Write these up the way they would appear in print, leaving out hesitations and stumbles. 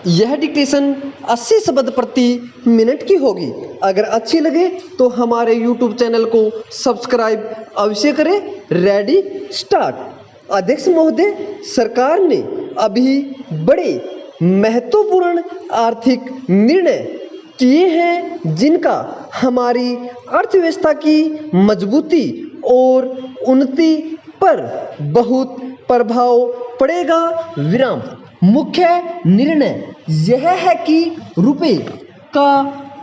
यह डिक्टेशन 80 शब्द प्रति मिनट की होगी। अगर अच्छी लगे तो हमारे YouTube चैनल को सब्सक्राइब अवश्य करें। Ready start. अध्यक्ष महोदय, सरकार ने अभी बड़े महत्वपूर्ण आर्थिक निर्णय किए हैं जिनका हमारी अर्थव्यवस्था की मजबूती और उन्नति पर बहुत प्रभाव पड़ेगा। विराम। मुख्य निर्णय यह है कि रुपए का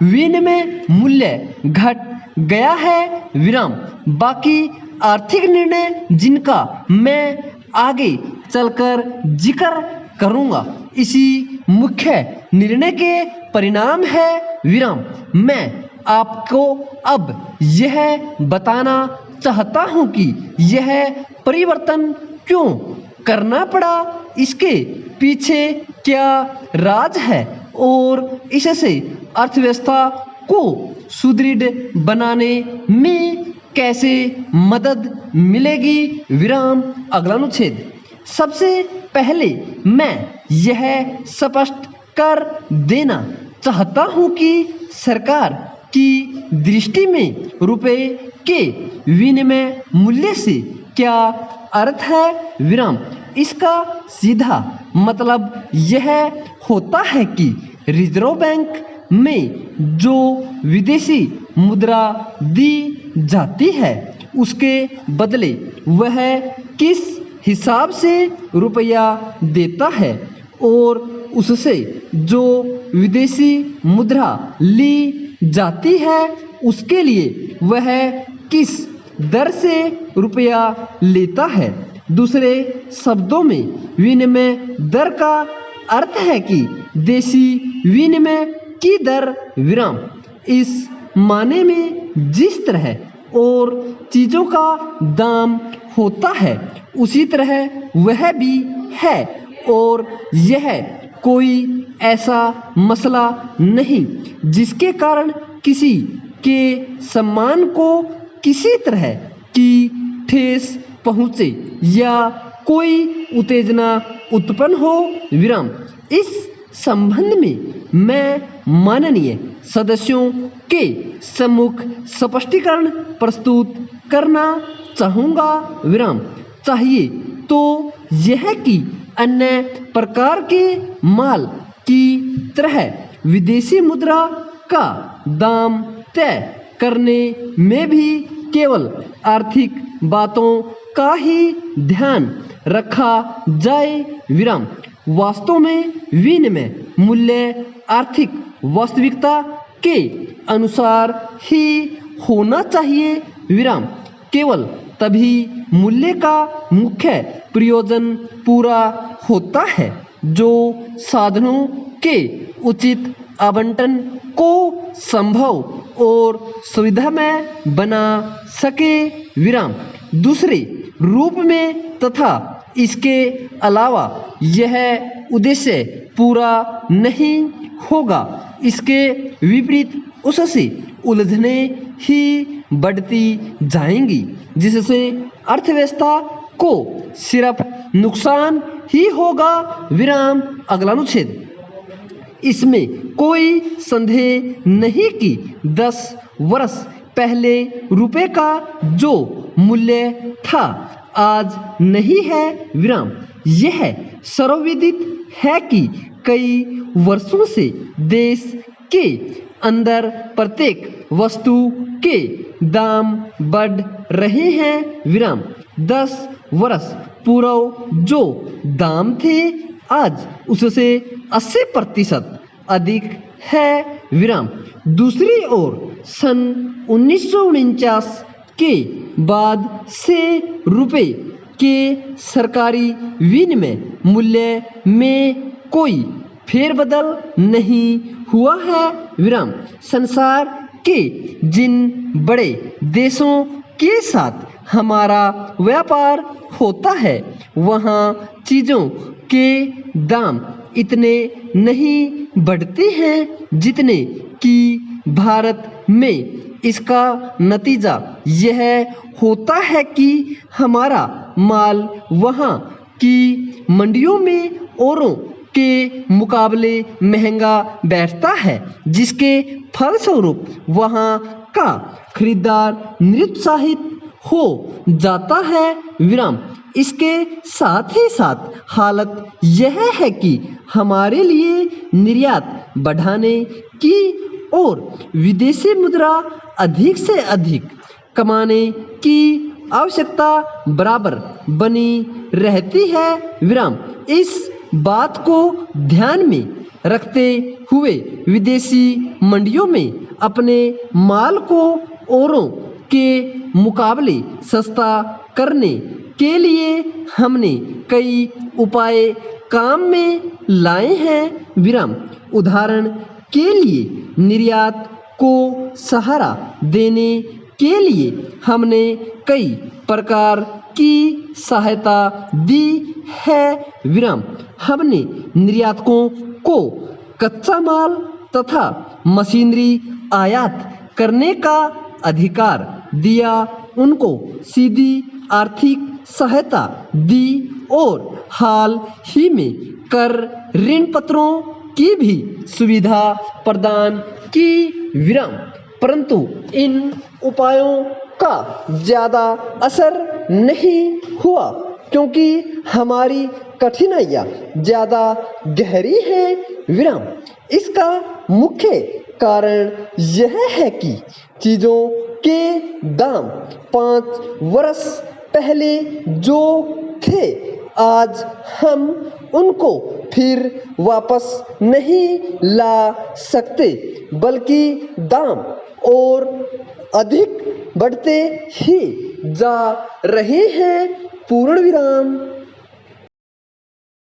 विनिमय मूल्य घट गया है। विराम। बाकी आर्थिक निर्णय जिनका मैं आगे चलकर जिक्र करूंगा, इसी मुख्य निर्णय के परिणाम है। विराम। मैं आपको अब यह बताना चाहता हूं कि यह परिवर्तन क्यों करना पड़ा, इसके पीछे क्या राज है और इससे अर्थव्यवस्था को सुदृढ़ बनाने में कैसे मदद मिलेगी। विराम। अगला अनुच्छेद। सबसे पहले मैं यह स्पष्ट कर देना चाहता हूं कि सरकार की दृष्टि में रुपए के विनिमय मूल्य से क्या अर्थ है। विराम। इसका सीधा मतलब यह होता है कि रिजर्व बैंक में जो विदेशी मुद्रा दी जाती है उसके बदले वह किस हिसाब से रुपया देता है और उससे जो विदेशी मुद्रा ली जाती है उसके लिए वह किस दर से रुपया लेता है। दूसरे शब्दों में विनिमय दर का अर्थ है कि देशी विनिमय की दर। विराम। इस माने में जिस तरह और चीजों का दाम होता है उसी तरह वह भी है और यह कोई ऐसा मसला नहीं जिसके कारण किसी के सम्मान को किसी तरह की ठेस पहुंचे या कोई उत्तेजना उत्पन्न हो। विराम। इस संबंध में मैं माननीय सदस्यों के सम्मुख स्पष्टीकरण प्रस्तुत करना चाहूँगा। विराम। चाहिए तो यह कि अन्य प्रकार के माल की तरह विदेशी मुद्रा का दाम तय करने में भी केवल आर्थिक बातों का ही ध्यान रखा जाए। विराम। वास्तव में विनिमय मूल्य आर्थिक वास्तविकता के अनुसार ही होना चाहिए। विराम। केवल तभी मूल्य का मुख्य प्रयोजन पूरा होता है जो साधनों के उचित आवंटन को संभव और सुविधामय बना सके। विराम। दूसरे रूप में तथा इसके अलावा यह उद्देश्य पूरा नहीं होगा, इसके विपरीत उससे उलझने ही बढ़ती जाएंगी जिससे अर्थव्यवस्था को सिर्फ नुकसान ही होगा। विराम। अगला अनुच्छेद। इसमें कोई संदेह नहीं कि 10 वर्ष पहले रुपए का जो मूल्य था आज नहीं है। विराम। यह सर्वविदित है कि कई वर्षों से देश के अंदर प्रत्येक वस्तु के दाम बढ़ रहे हैं। विराम। 10 वर्ष पूर्व जो दाम थे आज उससे 80% अधिक है। विराम। दूसरी ओर सन 1949 के बाद से रुपए के सरकारी विनिमय मूल्य में कोई फेरबदल नहीं हुआ है। विराम। संसार के जिन बड़े देशों के साथ हमारा व्यापार होता है वहाँ चीज़ों के दाम इतने नहीं बढ़ते हैं जितने कि भारत में। इसका नतीजा यह होता है कि हमारा माल वहाँ की मंडियों में औरों के मुकाबले महंगा बैठता है, जिसके फलस्वरूप वहां का खरीदार निरुत्साहित हो जाता है। विराम। इसके साथ ही साथ हालत यह है कि हमारे लिए निर्यात बढ़ाने की और विदेशी मुद्रा अधिक से अधिक कमाने की आवश्यकता बराबर बनी रहती है। विराम। इस बात को ध्यान में रखते हुए विदेशी मंडियों में अपने माल को औरों के मुकाबले सस्ता करने के लिए हमने कई उपाय काम में लाए हैं। विराम। उदाहरण के लिए निर्यात को सहारा देने के लिए हमने कई प्रकार की सहायता दी है। विराम। हमने निर्यातकों को कच्चा माल तथा मशीनरी आयात करने का अधिकार दिया, उनको सीधी आर्थिक सहायता दी और हाल ही में कर ऋण पत्रों की भी सुविधा प्रदान की। विराम। परंतु इन उपायों का ज्यादा असर नहीं हुआ, क्योंकि हमारी कठिनाइयां ज्यादा गहरी है। विराम। इसका मुख्य कारण यह है कि चीजों के दाम 5 वर्ष पहले जो थे, आज हम उनको फिर वापस नहीं ला सकते, बल्कि दाम और अधिक बढ़ते ही जा रहे हैं। पूर्ण विराम।